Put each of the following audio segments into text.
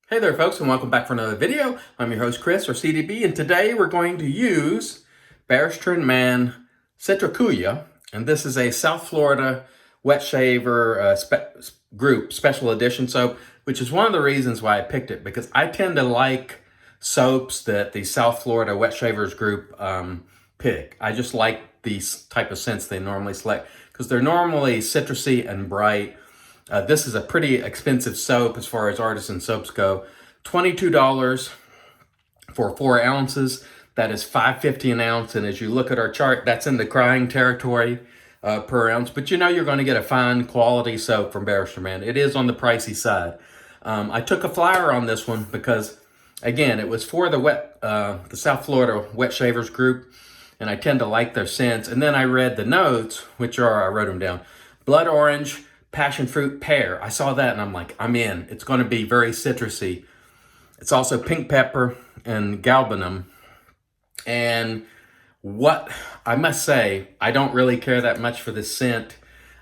Hey there folks, and welcome back for another video. I'm your host Chris, or CDB, and today we're going to use Barrister & Man Citricuya, and this is a South Florida wet shaver group special edition soap, which is one of the reasons why I picked it, because I tend to like soaps that the South Florida wet shavers group pick. I just like these type of scents they normally select, because they're normally citrusy and bright. This is a pretty expensive soap as far as artisan soaps go. $22 for 4 ounces. That is $5.50 an ounce. And as you look at our chart, that's in the crying territory per ounce. But you know you're going to get a fine quality soap from Barrister Man. It is on the pricey side. I took a flyer on this one because, again, it was for the South Florida wet shavers group, and I tend to like their scents. And then I read the notes, which are, I wrote them down: blood orange, passion fruit, pear. I saw that and I'm like, I'm in. It's going to be very citrusy. It's also pink pepper and galbanum. And what I must say, I don't really care that much for this scent.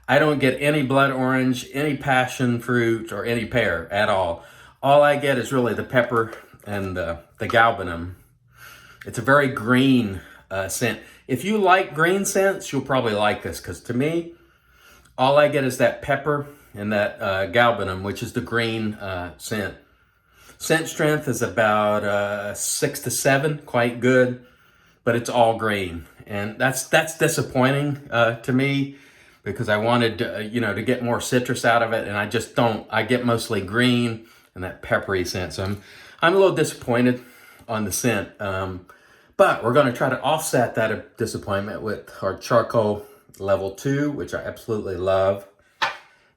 I don't get any blood orange, any passion fruit, or any pear at all. All I get is really the pepper and the galbanum. It's a very green scent. If you like green scents, you'll probably like this, because to me, all I get is that pepper and that galbanum, which is the green scent. Scent strength is about 6 to 7, quite good, but it's all green. And that's disappointing to me, because I wanted to get more citrus out of it, and I just don't. I get mostly green and that peppery scent. So I'm a little disappointed on the scent. But we're going to try to offset that disappointment with our charcoal level 2, which I absolutely love.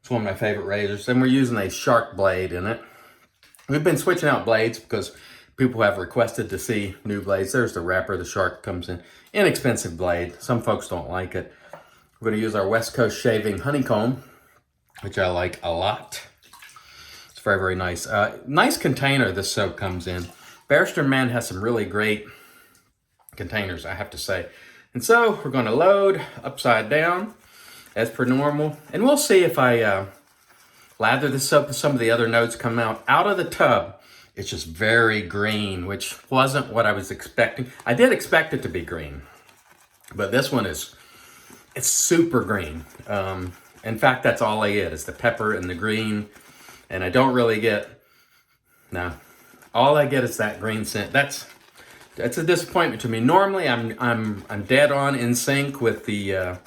It's one of my favorite razors. And we're using a shark blade in it. We've been switching out blades because people have requested to see new blades. There's the wrapper, the shark comes in. Inexpensive blade. Some folks don't like it. We're going to use our West Coast shaving Honeycomb, which I like a lot. It's very, very nice. Nice container this soap comes in. Barrister Man has some really great containers, I have to say. And so we're going to load upside down as per normal. And we'll see if I lather this up with some of the other notes come out of the tub. It's just very green, which wasn't what I was expecting. I did expect it to be green, but this one it's super green. In fact, that's all I get is the pepper and the green. And I don't really get, no, all I get is that green scent. That's a disappointment to me. Normally, I'm dead on in sync with the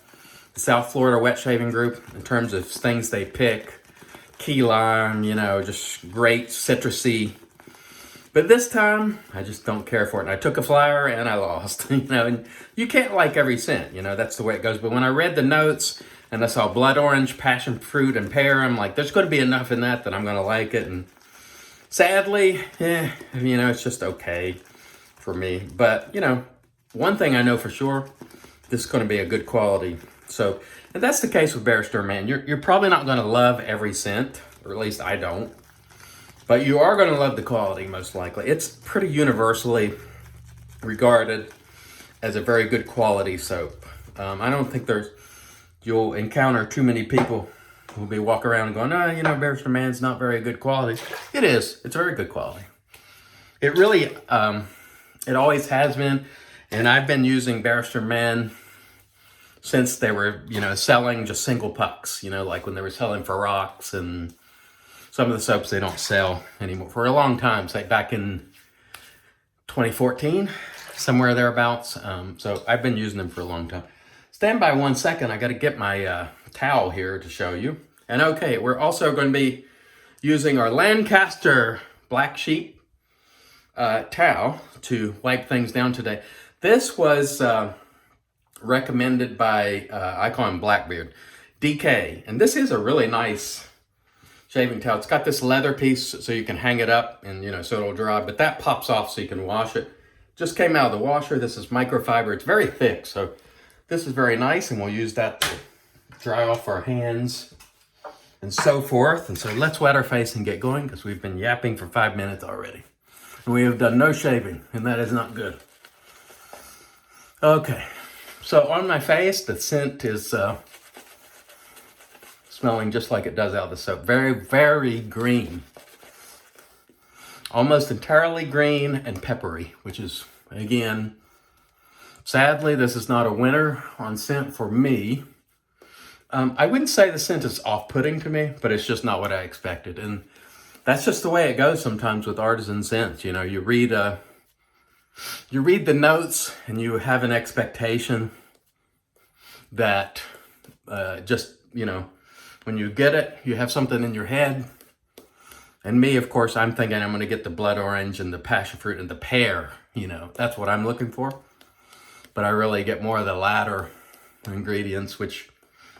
South Florida wet shaving group in terms of things they pick. Key lime, just great citrusy. But this time, I just don't care for it. And I took a flyer and I lost. And you can't like every scent. That's the way it goes. But when I read the notes and I saw blood orange, passion fruit, and pear, I'm like, there's going to be enough in that I'm going to like it. And sadly, it's just okay for me. But, one thing I know for sure, this is going to be a good quality soap. And that's the case with Barrister Man. You're probably not going to love every scent, or at least I don't. But you are going to love the quality, most likely. It's pretty universally regarded as a very good quality soap. I don't think you'll encounter too many people who'll be walking around going, Barrister Man's not very good quality. It is. It's very good quality. It really, it always has been. And I've been using Barrister Man since they were, selling just single pucks, like when they were selling for rocks and some of the soaps they don't sell anymore for a long time, say back in 2014, somewhere thereabouts. So I've been using them for a long time. Stand by 1 second. I got to get my towel here to show you. And okay, we're also going to be using our Lancaster black sheep towel to wipe things down today. This was recommended by, I call him Blackbeard, DK. And this is a really nice shaving towel. It's got this leather piece so you can hang it up and, so it'll dry. But that pops off so you can wash it. Just came out of the washer. This is microfiber. It's very thick. So this is very nice. And we'll use that to dry off our hands and so forth. And so let's wet our face and get going, because we've been yapping for 5 minutes already. And we have done no shaving, and that is not good. Okay. So on my face, the scent is smelling just like it does out of the soap. Very, very green. almost entirely green and peppery, which is, again, sadly, this is not a winner on scent for me. I wouldn't say the scent is off-putting to me, but it's just not what I expected. And that's just the way it goes sometimes with artisan scents. You know, you read the notes and you have an expectation that just, you know, when you get it, you have something in your head. And me, of course, I'm thinking I'm going to get the blood orange and the passion fruit and the pear. You know, that's what I'm looking for. But I really get more of the latter ingredients, which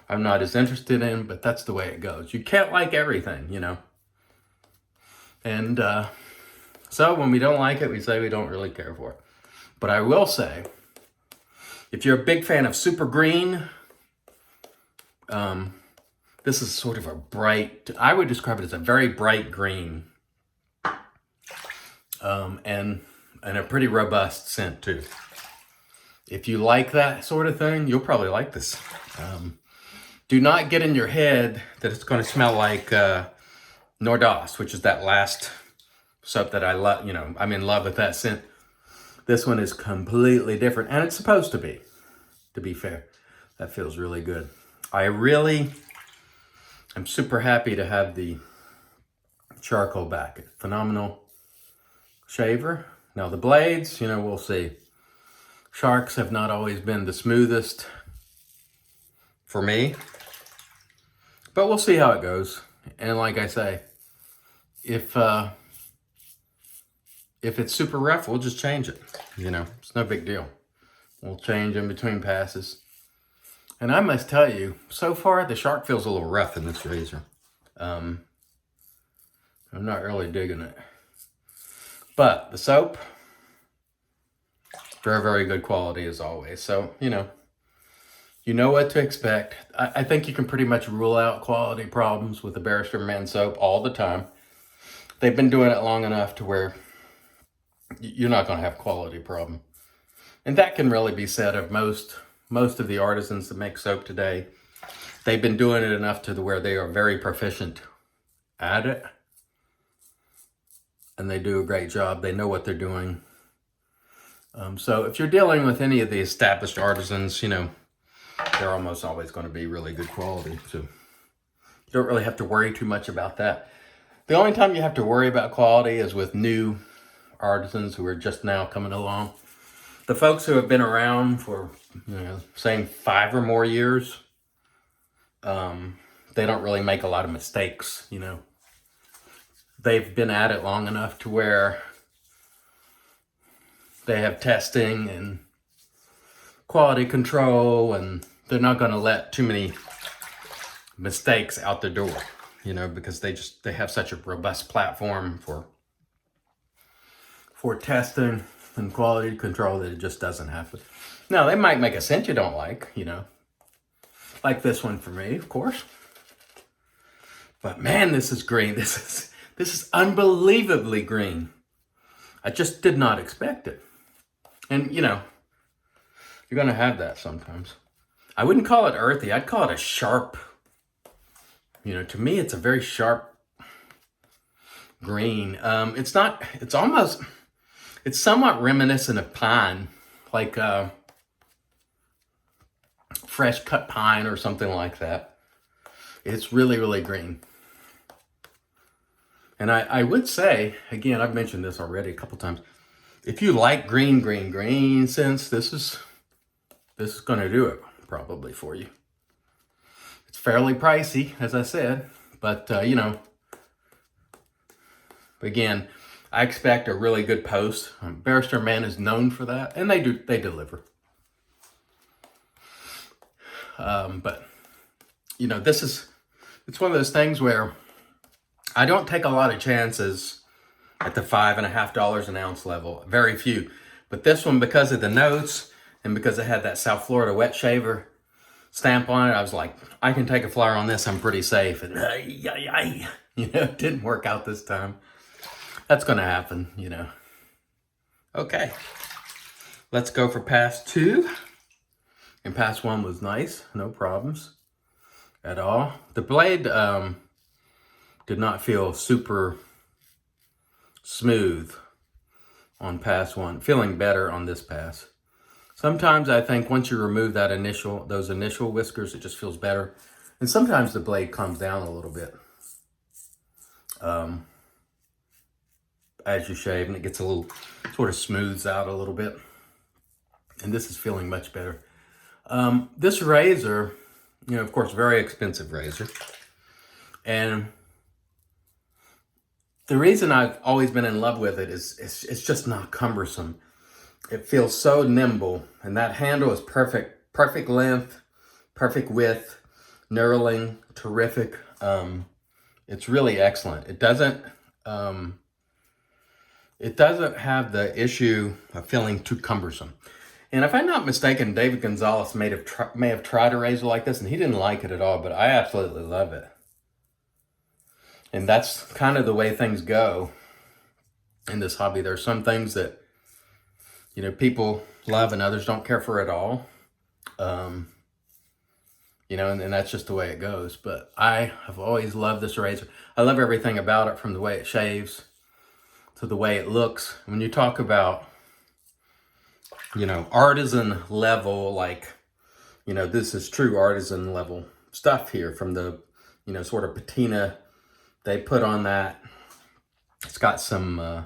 I'm not as interested in, but that's the way it goes. You can't like everything, you know. And so when we don't like it, we say we don't really care for it. But I will say, if you're a big fan of super green, this is sort of a bright, I would describe it as a very bright green. And a pretty robust scent too. If you like that sort of thing, you'll probably like this. Do not get in your head that it's going to smell like Nordas, which is that last soap that I love. You know, I'm in love with that scent. This one is completely different, and it's supposed to be fair. That feels really good. I'm super happy to have the charcoal back. Phenomenal shaver. Now the blades, you know, we'll see. Sharks have not always been the smoothest for me, but we'll see how it goes. And like I say, if it's super rough, we'll just change it. You know, it's no big deal. We'll change in between passes. And I must tell you, so far the shark feels a little rough in this razor. I'm not really digging it. But the soap, very, very good quality as always. So, you know what to expect. I think you can pretty much rule out quality problems with the Barrister Man soap all the time. They've been doing it long enough to where you're not going to have quality problem. And that can really be said of most of the artisans that make soap today. They've been doing it enough to where they are very proficient at it. And they do a great job. They know what they're doing. So if you're dealing with any of the established artisans, you know, they're almost always going to be really good quality. So you don't really have to worry too much about that. The only time you have to worry about quality is with new artisans who are just now coming along. The folks who have been around for, you know, saying 5 or more years, they don't really make a lot of mistakes, you know. They've been at it long enough to where they have testing and quality control, and they're not going to let too many mistakes out the door, you know, because they have such a robust platform for testing and quality control that it just doesn't happen. Now, they might make a scent you don't like, you know, like this one for me, of course. But man, this is green. This is unbelievably green. I just did not expect it. And, you know, you're going to have that sometimes. I wouldn't call it earthy. I'd call it a sharp, you know, to me, it's a very sharp green. It's somewhat reminiscent of pine, like fresh cut pine or something like that. It's really, really green. And I would say, again, I've mentioned this already a couple times, if you like green scents, this is going to do it probably for you. It's fairly pricey, as I said, but you know, again, I expect a really good post. Barrister Man is known for that, and they deliver. But you know, it's one of those things where I don't take a lot of chances at the $5.50 an ounce level. Very few. But this one, because of the notes and because it had that South Florida wet shaver stamp on it, I was like, I can take a flyer on this. I'm pretty safe. And you know, it didn't work out this time. That's going to happen, you know. Okay. Let's go for pass 2. And pass 1 was nice. No problems at all. The blade did not feel super smooth on pass one. Feeling better on this pass. Sometimes I think once you remove those initial whiskers, it just feels better. And sometimes the blade comes down a little bit as you shave, and it gets a little, sort of smooths out a little bit. And this is feeling much better. This razor, you know, of course, very expensive razor. And the reason I've always been in love with it is it's just not cumbersome. It feels so nimble, and that handle is perfect. Perfect length, perfect width, knurling, terrific. It's really excellent. It doesn't have the issue of feeling too cumbersome. And if I'm not mistaken, David Gonzalez may have tried a razor like this, and he didn't like it at all, but I absolutely love it. And that's kind of the way things go in this hobby. There's some things that, you know, people love and others don't care for at all. You know, and that's just the way it goes. But I have always loved this razor. I love everything about it, from the way it shaves to the way it looks. When you talk about, you know, artisan level, like, you know, this is true artisan level stuff here, from the, you know, sort of patina they put on that. It's got some,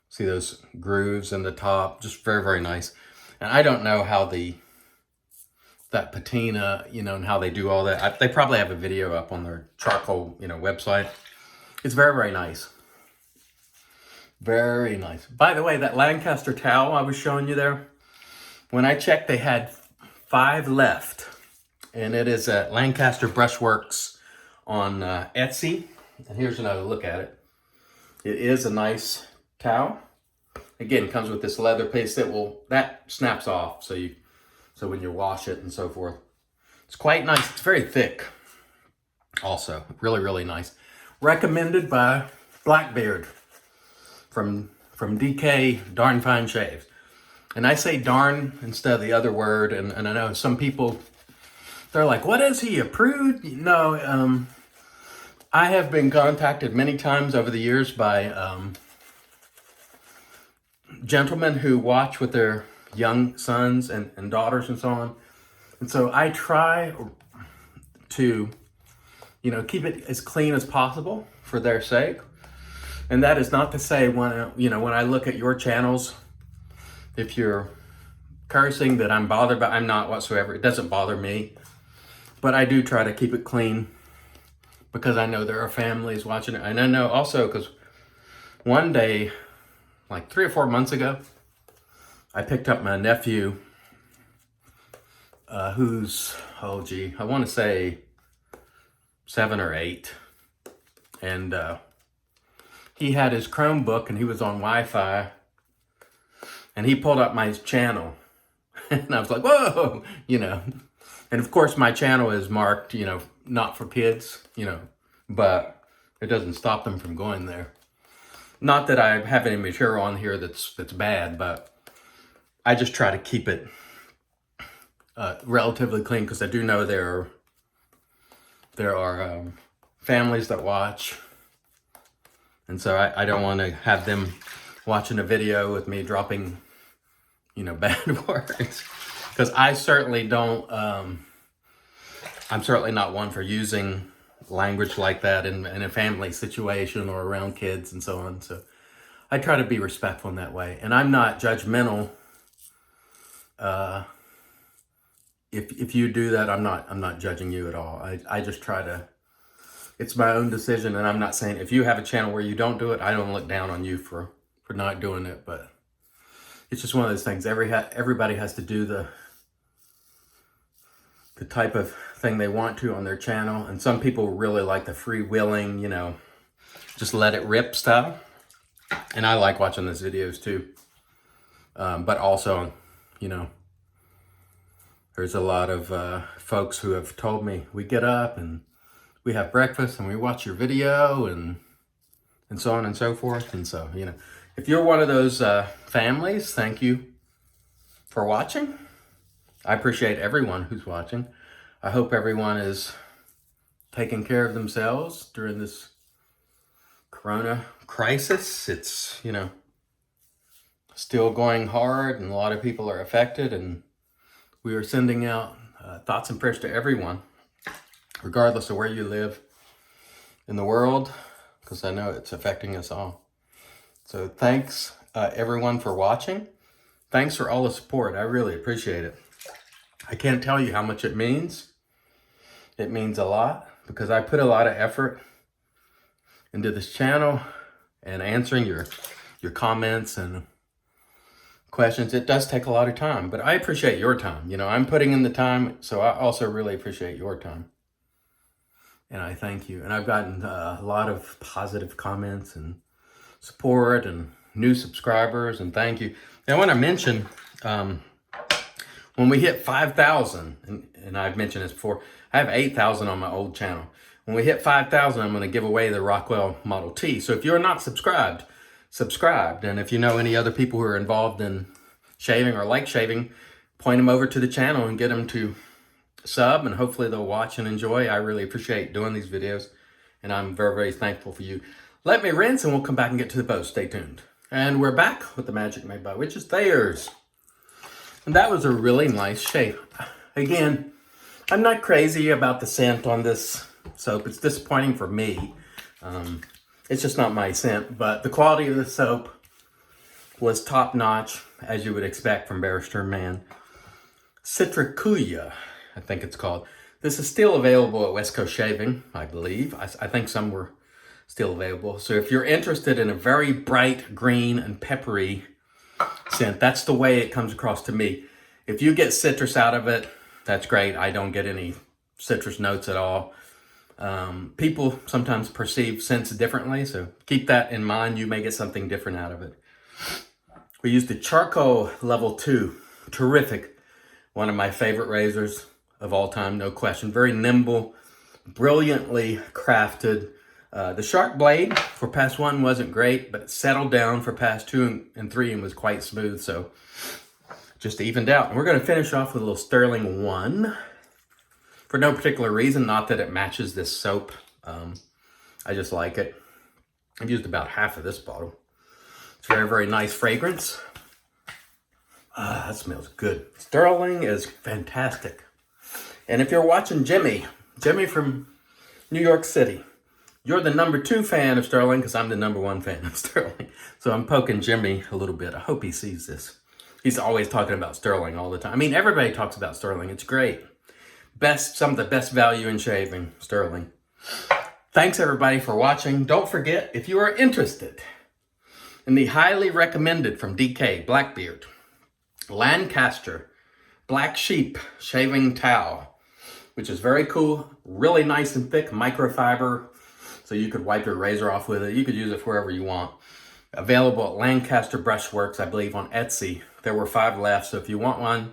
see those grooves in the top, just very, very nice. And I don't know how that patina, you know, and how they do all that. They probably have a video up on their charcoal, you know, website. It's very, very nice. Very nice. By the way, that Lancaster towel I was showing you there, when I checked, they had 5 left. And it is at Lancaster Brushworks on Etsy. And here's another look at it. It is a nice towel. Again, it comes with this leather piece that snaps off, so when you wash it and so forth. It's quite nice. It's very thick. Also, really, really nice. Recommended by Blackbeard from DK Darn Fine Shaves. And I say darn instead of the other word, and I know some people, they're like, what is he, a prude? No, I have been contacted many times over the years by gentlemen who watch with their young sons and daughters and so on. And so I try to, you know, keep it as clean as possible for their sake. And that is not to say when I look at your channels, if you're cursing, that I'm bothered by. I'm not whatsoever. It doesn't bother me. But I do try to keep it clean, because I know there are families watching it. And I know also because one day, like 3 or 4 months ago, I picked up my nephew, who's, I want to say 7 or 8. And he had his Chromebook, and he was on Wi-Fi. And he pulled up my channel. And I was like, whoa, you know. And of course, my channel is marked, you know, not for kids, you know. But it doesn't stop them from going there. Not that I have any material on here that's bad, but I just try to keep it relatively clean, because I do know there are families that watch, and so I don't want to have them watching a video with me dropping, you know, bad words, because I certainly don't. I'm certainly not one for using language like that in a family situation or around kids and so on. So I try to be respectful in that way, and I'm not judgmental. If you do that, I'm not judging you at all. I just try to. It's my own decision, and I'm not saying if you have a channel where you don't do it, I don't look down on you for not doing it. But it's just one of those things. Everybody has to do the type of thing they want to on their channel, and some people really like the freewheeling, you know, just let it rip style. And I like watching those videos too. But also, you know, there's a lot of folks who have told me, we get up and we have breakfast and we watch your video and so on and so forth. And so, you know, if you're one of those families, thank you for watching. I appreciate everyone who's watching. I hope everyone is taking care of themselves during this Corona crisis. It's, you know, still going hard and a lot of people are affected, and we are sending out thoughts and prayers to everyone, regardless of where you live in the world, because I know it's affecting us all. So thanks everyone for watching. Thanks for all the support. I really appreciate it. I can't tell you how much it means. It means a lot because I put a lot of effort into this channel and answering your comments and questions. It does take a lot of time, but I appreciate your time. You know, I'm putting in the time, so I also really appreciate your time. And I thank you. And I've gotten a lot of positive comments and support and new subscribers, and thank you. And I want to mention, when we hit 5,000, and I've mentioned this before, I have 8,000 on my old channel. When we hit 5,000, I'm going to give away the Rockwell Model T. So if you're not subscribed, subscribe. And if you know any other people who are involved in shaving or like shaving, point them over to the channel and get them to sub, and hopefully they'll watch and enjoy. I really appreciate doing these videos, and I'm very, very thankful for you. Let me rinse and we'll come back and get to the bow. Stay tuned. And we're back with the Magic Made by Witches Thayers. And that was a really nice shave. Again, I'm not crazy about the scent on this soap. It's disappointing for me. It's just not my scent, but the quality of the soap was top notch, as you would expect from Barrister Man. Citricuya, I think it's called. This is still available at West Coast Shaving, I believe. I think some were still available. So if you're interested in a very bright green and peppery scent, that's the way it comes across to me. If you get citrus out of it, that's great. I don't get any citrus notes at all. People sometimes perceive scents differently, so keep that in mind. You may get something different out of it. We used the Charcoal Level 2. Terrific. One of my favorite razors of all time, no question. Very nimble, brilliantly crafted. The sharp blade for pass 1 wasn't great, but it settled down for pass 2 and 3 and was quite smooth, so just evened out. And we're going to finish off with a little Stirling 1 for no particular reason, not that it matches this soap. I just like it. I've used about half of this bottle. It's very, very nice fragrance. That smells good. Stirling is fantastic. And if you're watching Jimmy from New York City, you're the #2 fan of Stirling because I'm the #1 fan of Stirling. So I'm poking Jimmy a little bit. I hope he sees this. He's always talking about Stirling all the time. I mean, everybody talks about Stirling. It's great. Some of the best value in shaving, Stirling. Thanks everybody for watching. Don't forget, if you are interested in the highly recommended from DK Blackbeard Lancaster Black Sheep Shaving Towel, which is very cool, really nice and thick, microfiber, so you could wipe your razor off with it. You could use it wherever you want. Available at Lancaster Brushworks, I believe, on Etsy. There were 5 left, so if you want one,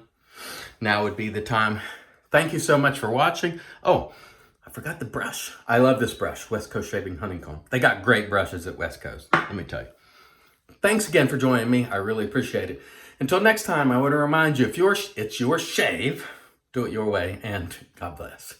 now would be the time. Thank you so much for watching. Oh, I forgot the brush. I love this brush, West Coast Shaving Honeycomb. They got great brushes at West Coast, let me tell you. Thanks again for joining me. I really appreciate it. Until next time, I want to remind you, if it's your shave, do it your way, and God bless.